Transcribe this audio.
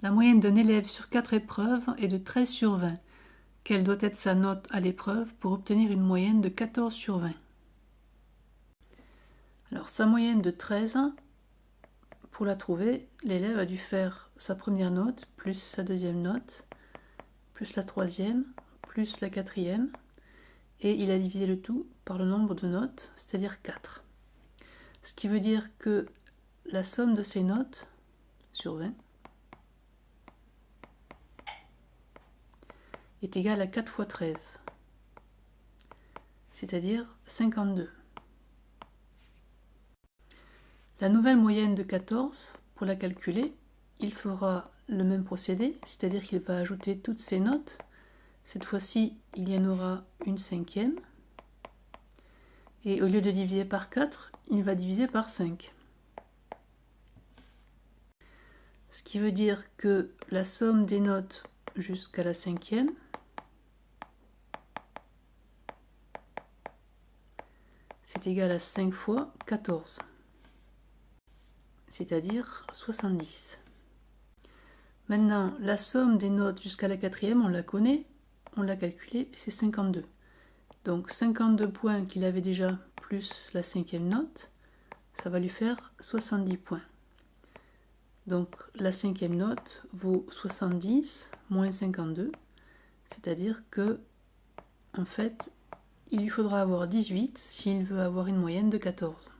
La moyenne d'un élève sur 4 épreuves est de 13 sur 20. Quelle doit être sa note à l'épreuve pour obtenir une moyenne de 14 sur 20? Alors, sa moyenne de 13, pour la trouver, l'élève a dû faire sa première note, plus sa deuxième note, plus la troisième, plus la quatrième, et il a divisé le tout par le nombre de notes, c'est-à-dire 4. Ce qui veut dire que la somme de ces notes sur 20 est égale à 4 fois 13, c'est-à-dire 52. La nouvelle moyenne de 14, pour la calculer, il fera le même procédé, c'est-à-dire qu'il va ajouter toutes ces notes. Cette fois-ci, il y en aura une cinquième. Et au lieu de diviser par 4, il va diviser par 5. Ce qui veut dire que la somme des notes jusqu'à la cinquième c'est égal à 5 fois 14, c'est-à-dire 70. Maintenant, la somme des notes jusqu'à la quatrième, on la connaît, on l'a calculée, c'est 52. Donc 52 points qu'il avait déjà, plus la cinquième note, ça va lui faire 70 points. Donc la cinquième note vaut 70 moins 52, c'est-à-dire que, en fait, il lui faudra avoir 18 s'il veut avoir une moyenne de 14.